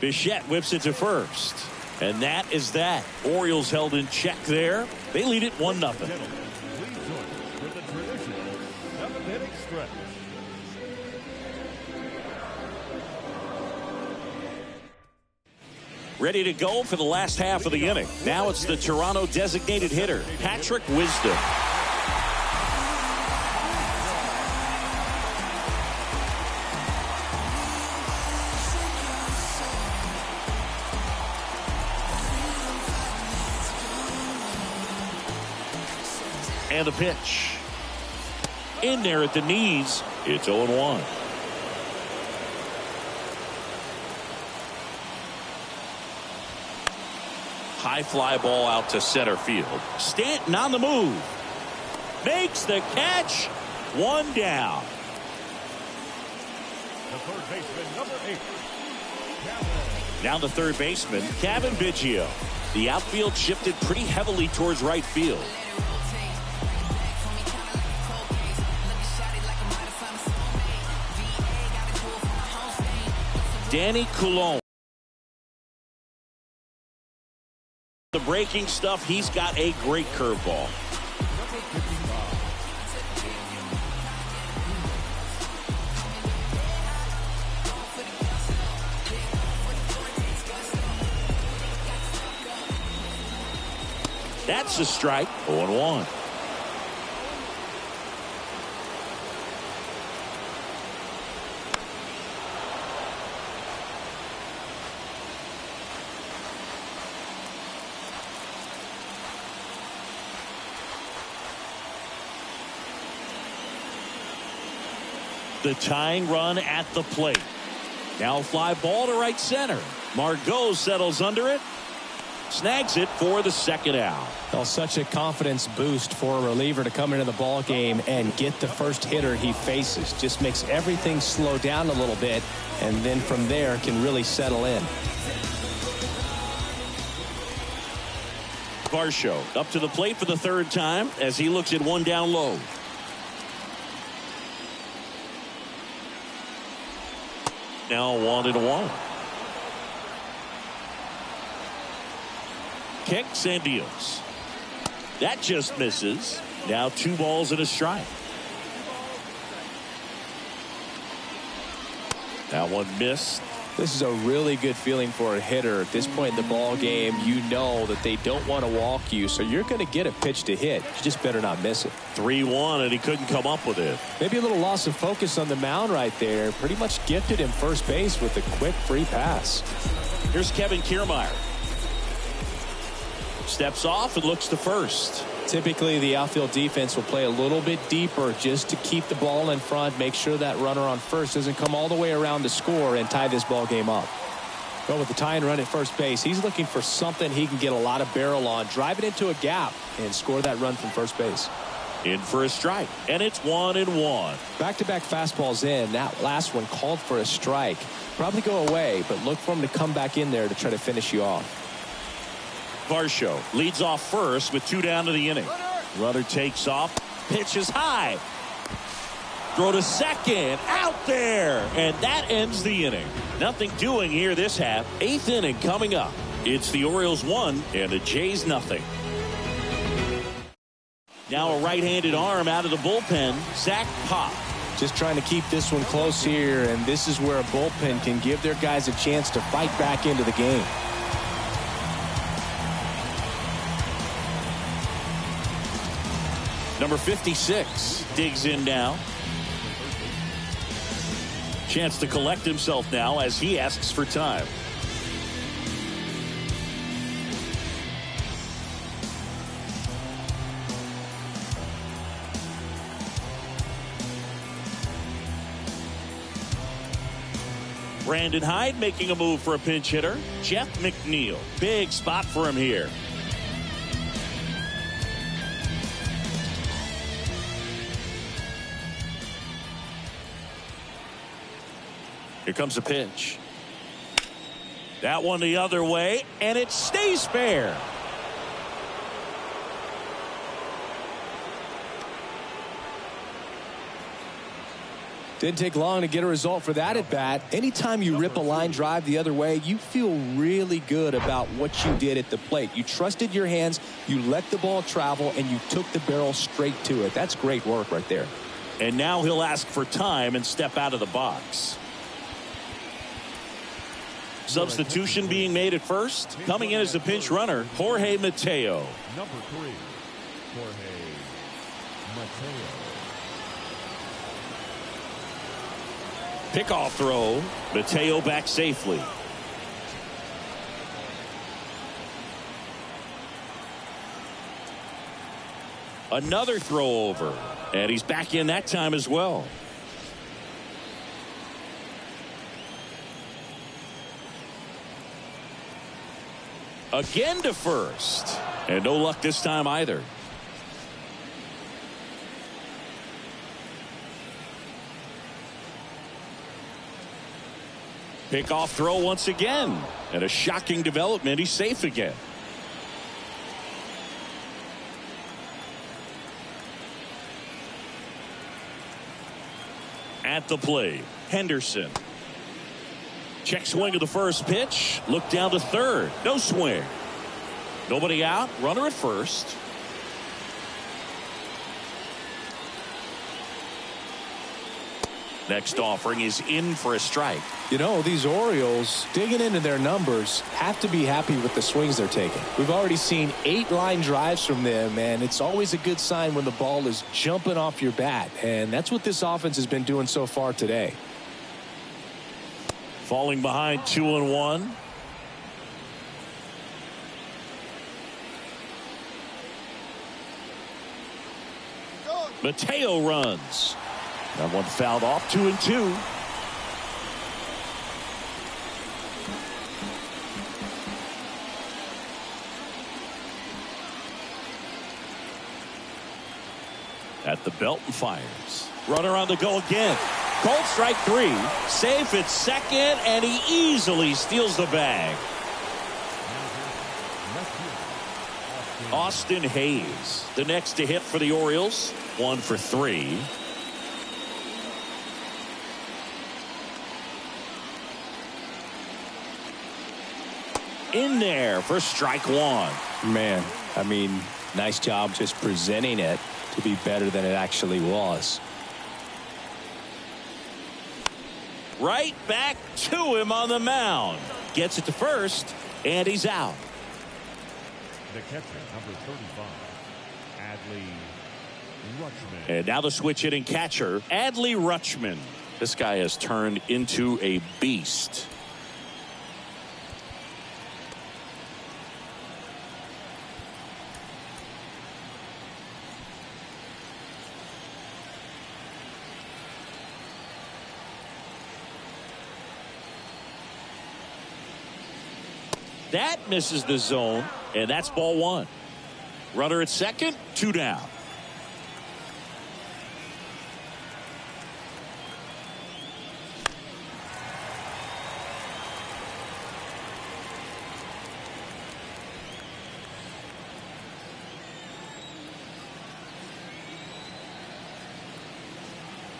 Bichette whips it to first. And that is that. Orioles held in check there. They lead it 1-0. Please join us for the traditional 7th-inning stretch. Ready to go for the last half of the inning. Now it's the Toronto designated hitter, Patrick Wisdom. And the pitch. In there at the knees. It's 0-1. High fly ball out to center field. Stanton on the move. Makes the catch. One down. The third baseman, number 8. Now the third baseman, Kevin Biggio. The outfield shifted pretty heavily towards right field. Danny Coulomb. The breaking stuff, he's got a great curveball. That's a strike. 0-1. The tying run at the plate. Now fly ball to right center. Margot settles under it. Snags it for the second out. Well, such a confidence boost for a reliever to come into the ball game and get the first hitter he faces. Just makes everything slow down a little bit, and then from there can really settle in. Varsho up to the plate for the third time as he looks at one down low. Now 1-1. Kicks and deals. That just misses. Now 2 balls and a strike. That one missed. This is a really good feeling for a hitter. At this point in the ball game, you know that they don't want to walk you, so you're going to get a pitch to hit. You just better not miss it. 3-1, and he couldn't come up with it. Maybe a little loss of focus on the mound right there. Pretty much gifted him first base with a quick free pass. Here's Kevin Kiermaier. Steps off and looks to first. Typically, the outfield defense will play a little bit deeper just to keep the ball in front, make sure that runner on first doesn't come all the way around to score and tie this ball game up. But with the tying run at first base, he's looking for something he can get a lot of barrel on, drive it into a gap, and score that run from first base. In for a strike, and it's 1-1. Back-to-back fastballs in. That last one called for a strike. Probably go away, but look for him to come back in there to try to finish you off. Varsho leads off first with 2 down to the inning. Runner takes off. Pitch is high. Throw to second. Out there. And that ends the inning. Nothing doing here this half. 8th inning coming up. It's the Orioles 1 and the Jays nothing. Now a right-handed arm out of the bullpen. Zach Pop. Just trying to keep this one close here, and this is where a bullpen can give their guys a chance to fight back into the game. Number 56 digs in now. Chance to collect himself now as he asks for time. Brandon Hyde making a move for a pinch hitter. Jeff McNeil. Big spot for him here. Here comes a pitch. That one the other way, and it stays fair. Didn't take long to get a result for that at bat. Anytime you rip a line drive the other way, you feel really good about what you did at the plate. You trusted your hands, you let the ball travel, and you took the barrel straight to it. That's great work right there. And now he'll ask for time and step out of the box. Substitution being made at first. Coming in as the pinch runner, Jorge Mateo. Number 3, Jorge Mateo. Pickoff throw. Mateo back safely. Another throw over. And he's back in that time as well. Again to first. And no luck this time either. Pickoff throw once again. And a shocking development. He's safe again. At the plate, Henderson. Check swing of the first pitch. Look down to third. No swing. Nobody out. Runner at first. Next offering is in for a strike. You know, these Orioles, digging into their numbers, have to be happy with the swings they're taking. We've already seen 8 line drives from them, and it's always a good sign when the ball is jumping off your bat. And that's what this offense has been doing so far today. Falling behind 2-1. Mateo runs. That one fouled off. 2-2. At the belt and fires. Runner on the go again. Cold strike 3. Safe at second, and he easily steals the bag. Austin Hayes, the next to hit for the Orioles. 1 for 3. In there for strike 1. Man, I mean, nice job just presenting it to be better than it actually was. Right back to him on the mound. Gets it to first, and he's out. The catcher, number 35, Adley Rutschman. And now the switch hitting catcher, Adley Rutschman. This guy has turned into a beast. That misses the zone, and that's ball 1. Runner at second, 2 down.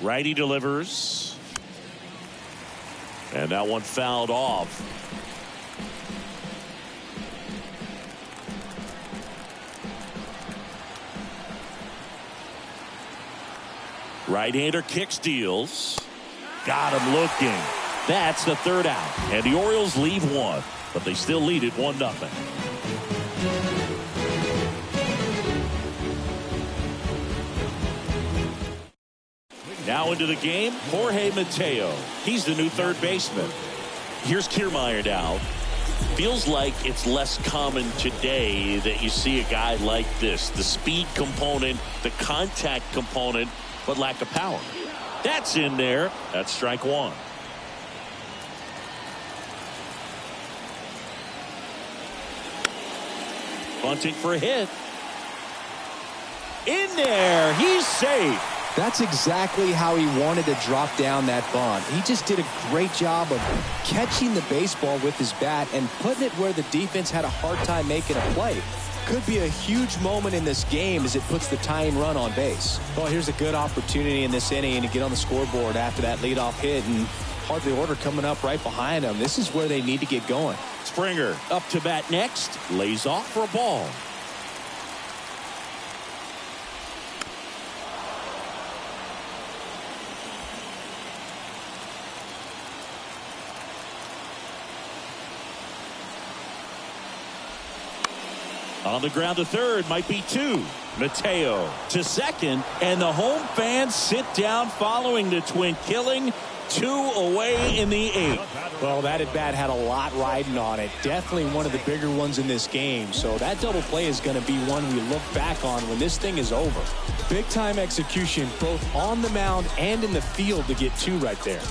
Righty delivers. And that one fouled off. Right-hander kicks, deals. Got him looking. That's the third out. And the Orioles leave one, but they still lead it 1-0. Now into the game, Jorge Mateo. He's the new third baseman. Here's Kiermaier now. Feels like it's less common today that you see a guy like this. The speed component, the contact component, but lack of power. That's in there. That's strike one. Bunting for a hit. In there. He's safe. That's exactly how he wanted to drop down that bunt. He just did a great job of catching the baseball with his bat and putting it where the defense had a hard time making a play. Could be a huge moment in this game as it puts the tying run on base. Well, here's a good opportunity in this inning to get on the scoreboard after that leadoff hit, and hardly order coming up right behind them. This is where they need to get going. Springer up to bat next. Lays off for a ball. On the ground to third, might be two. Mateo to second, and the home fans sit down following the twin killing. 2 away in the 8th. Well, that at bat had a lot riding on it. Definitely one of the bigger ones in this game. So that double play is going to be one we look back on when this thing is over. Big time execution both on the mound and in the field to get 2 right there.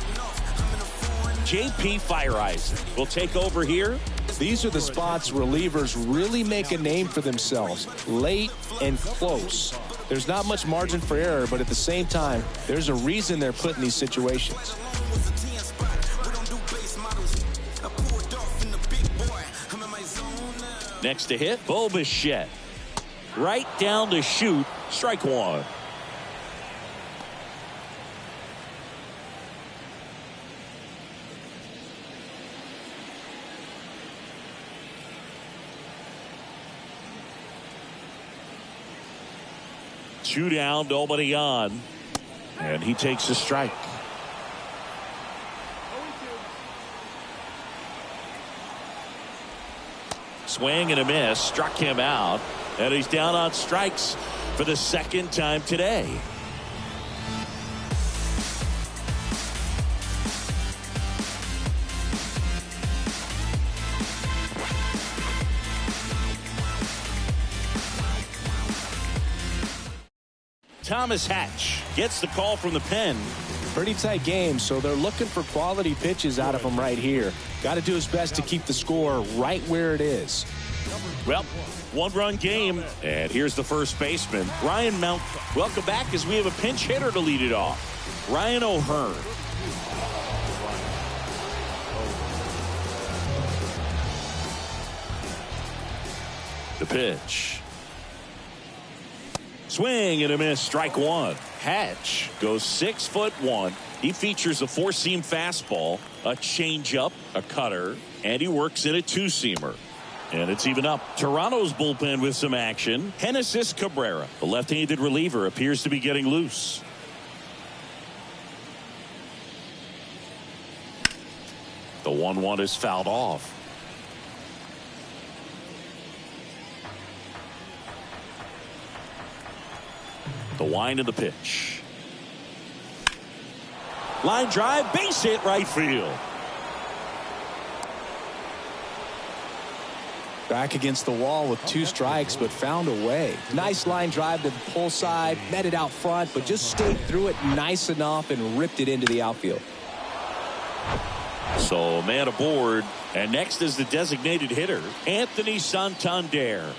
JP Fireeisen will take over here. These are the spots relievers really make a name for themselves. Late and close. There's not much margin for error, but at the same time, there's a reason they're put in these situations. Next to hit, Bo Bichette. Right down to shoot. Strike one. Two down, nobody on. And he takes a strike. Swing and a miss, struck him out, and he's down on strikes for the second time today. Thomas Hatch gets the call from the pen. Pretty tight game, so they're looking for quality pitches out of him right here. Got to do his best to keep the score right where it is. Well, 1-run game, and here's the first baseman, Ryan Mount. Welcome back as we have a pinch hitter to lead it off. Ryan O'Hearn. The pitch. Swing and a miss, strike one. Hatch goes 6'1". He features a 4-seam fastball, a changeup, a cutter, and he works in a 2-seamer. And it's even up. Toronto's bullpen with some action. Genesis Cabrera, the left-handed reliever, appears to be getting loose. The 1-1 is fouled off. The wind of the pitch. Line drive, base hit, right field. Back against the wall with 2 strikes, but found a way. Nice line drive to the pull side, met it out front, but just stayed through it nice enough and ripped it into the outfield. So man aboard, and next is the designated hitter, Anthony Santander.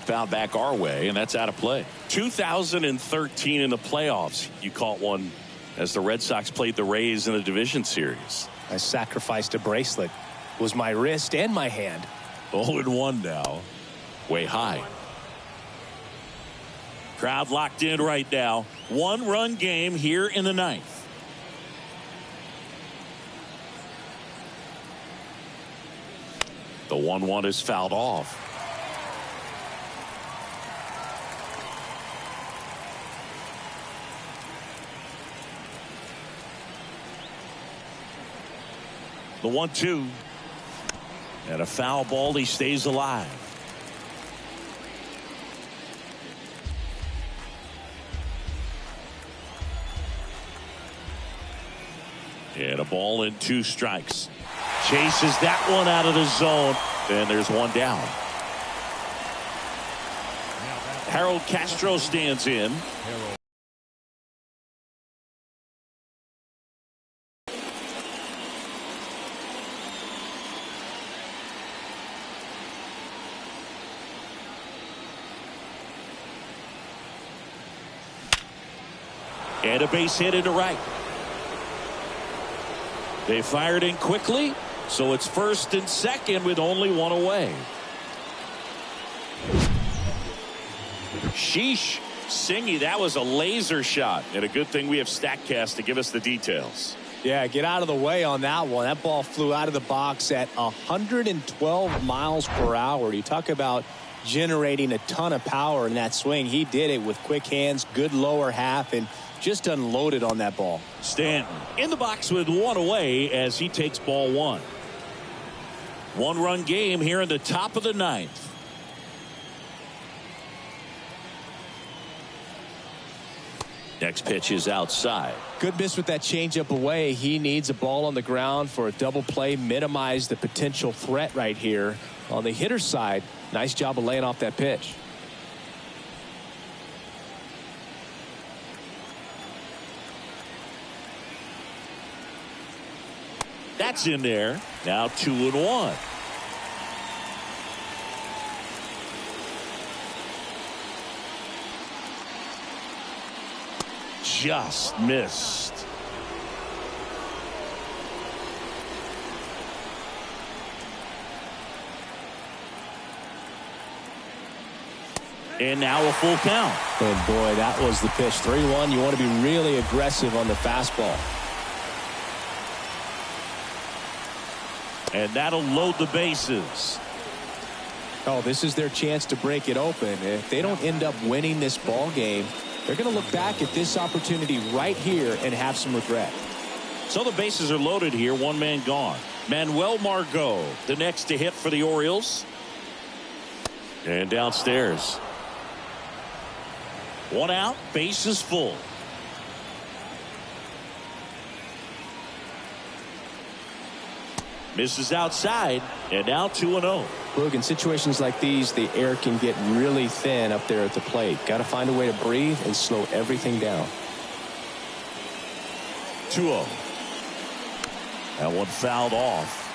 Fouled back our way, and that's out of play. 2013 in the playoffs, you caught one as the Red Sox played the Rays in the division series. I sacrificed a bracelet. It was my wrist and my hand. 0-1 now. Way high. Crowd locked in right now. 1-run game here in the ninth. The 1-1 is fouled off. The 1-2. And a foul ball. He stays alive. And a ball and 2 strikes. Chases that one out of the zone. And there's one down. Harold Castro stands in. And a base hit into right. They fired in quickly, so it's first and second with only one away. Sheesh. Singy, that was a laser shot. And a good thing we have StatCast to give us the details. Yeah, get out of the way on that one. That ball flew out of the box at 112 miles per hour. You talk about generating a ton of power in that swing. He did it with quick hands, good lower half, and just unloaded on that ball. Stanton in the box with one away as he takes ball 1. 1-run game here in the top of the ninth. Next pitch is outside. Good miss with that changeup away. He needs a ball on the ground for a double play, minimize the potential threat right here. On the hitter's side, nice job of laying off that pitch. That's in there. Now 2-1. Just missed. And now a full count. And boy, that was the pitch. 3-1. You want to be really aggressive on the fastball. And that'll load the bases. Oh, this is their chance to break it open. If they don't end up winning this ball game, they're going to look back at this opportunity right here and have some regret. So the bases are loaded here. One man gone. Manuel Margot, the next to hit for the Orioles. And downstairs. 1 out, bases full. Misses outside, and now 2-0. Look, in situations like these, the air can get really thin up there at the plate. Got to find a way to breathe and slow everything down. 2-0. That one fouled off.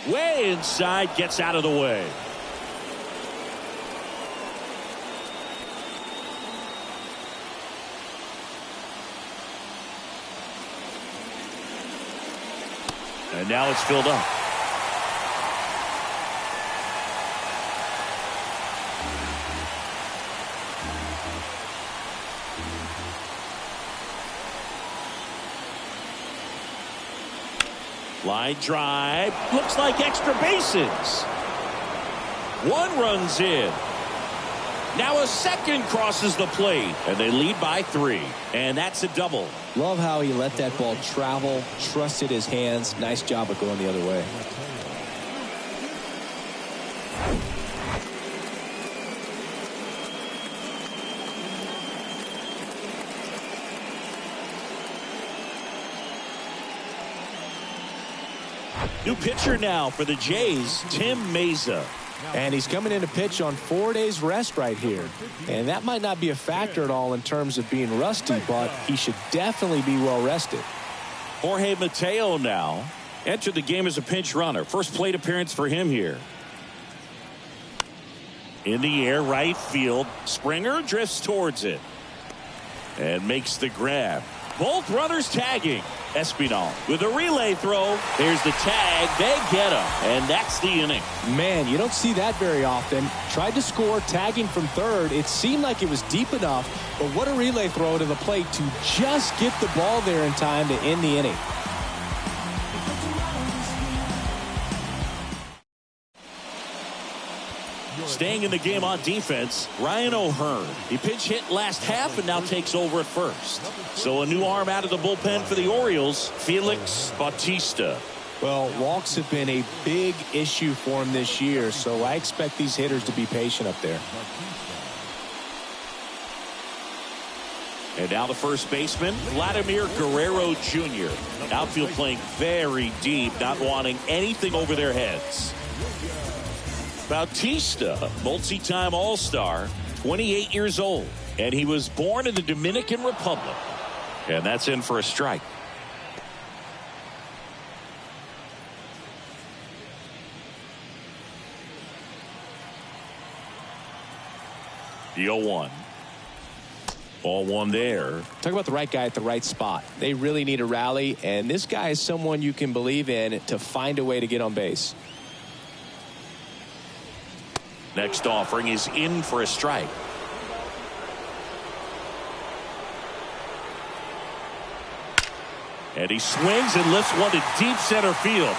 Way inside, gets out of the way. And now it's filled up. Line drive. Looks like extra bases. 1 runs in. Now a second crosses the plate. And they lead by 3. And that's a double. Love how he let that ball travel, trusted his hands. Nice job of going the other way. New pitcher now for the Jays, Tim Meza. And he's coming in to pitch on 4 days rest right here. And that might not be a factor at all in terms of being rusty, but he should definitely be well rested. Jorge Mateo now entered the game as a pinch runner. First plate appearance for him here. In the air, right field. Springer drifts towards it and makes the grab. Both runners tagging. Espinal with a relay throw. Here's the tag. They get him. And that's the inning. Man, you don't see that very often. Tried to score, tagging from third. It seemed like it was deep enough, but what a relay throw to the plate to just get the ball there in time to end the inning. Staying in the game on defense, Ryan O'Hearn. He pinch hit last half and now takes over at first. So a new arm out of the bullpen for the Orioles, Felix Bautista. Well, walks have been a big issue for him this year, so I expect these hitters to be patient up there. And now the first baseman, Vladimir Guerrero Jr. Outfield playing very deep, not wanting anything over their heads. Bautista, multi-time All-Star, 28 years old, and he was born in the Dominican Republic. And that's in for a strike. The 0-1. Ball one there. Talk about the right guy at the right spot. They really need a rally, and this guy is someone you can believe in to find a way to get on base. Next offering is in for a strike. And he swings and lifts one to deep center field.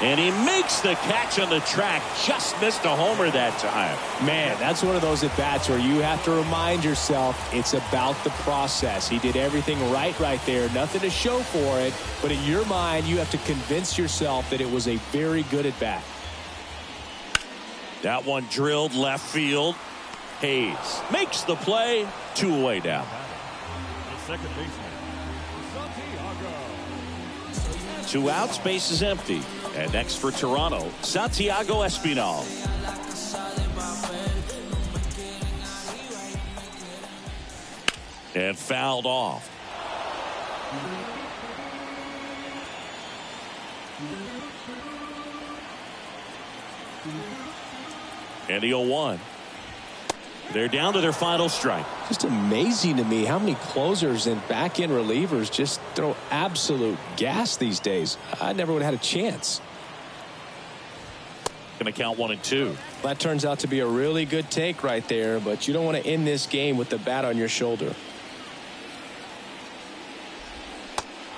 And he makes the catch on the track. Just missed a homer that time. Man, that's one of those at-bats where you have to remind yourself it's about the process. He did everything right there. Nothing to show for it. But in your mind, you have to convince yourself that it was a very good at-bat. That one drilled left field. Hayes makes the play. 2 away down. The second baseman, Santiago. 2 outs, base is empty. And next for Toronto, Santiago Espinal. And fouled off. And the 0-1. They're down to their final strike. Just amazing to me how many closers and back-end relievers just throw absolute gas these days. I never would have had a chance. Going to count 1 and 2. That turns out to be a really good take right there, but you don't want to end this game with the bat on your shoulder.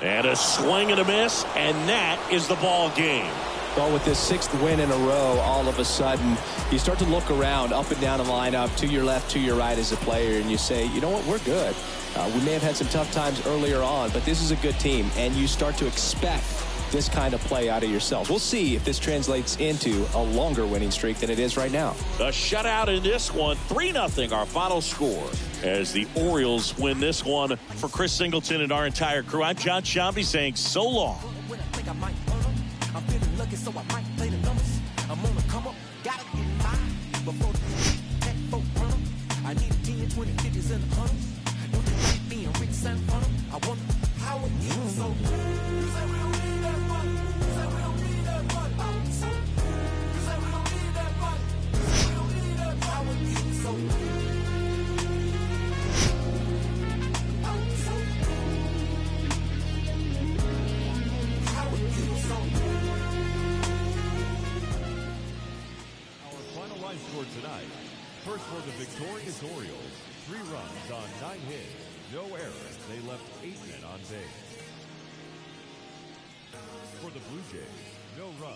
And a swing and a miss, and that is the ball game. Well, with this 6th win in a row, all of a sudden, you start to look around up and down the lineup, to your left, to your right as a player, and you say, you know what, we're good. We may have had some tough times earlier on, but this is a good team, and you start to expect this kind of play out of yourselves. We'll see if this translates into a longer winning streak than it is right now. The shutout in this one, 3-0 our final score as the Orioles win this one. For Chris Singleton and our entire crew, I'm John Shambi saying so long. I'm feeling lucky, so I might play the numbers. I'm on the come up, gotta get mine before the heck folk run 'em. I need 10, 20, 50s and 100s. Don't they like being rich and fun? I wonder how it is so good. You say we don't need that money. You say we don't need that money. You say we don't need that money. You say we don't need that money. How it is so good. How it is so good. Scored tonight. First for the victorious Orioles, 3 runs on 9 hits, no errors. They left 8 men on base. For the Blue Jays, no runs.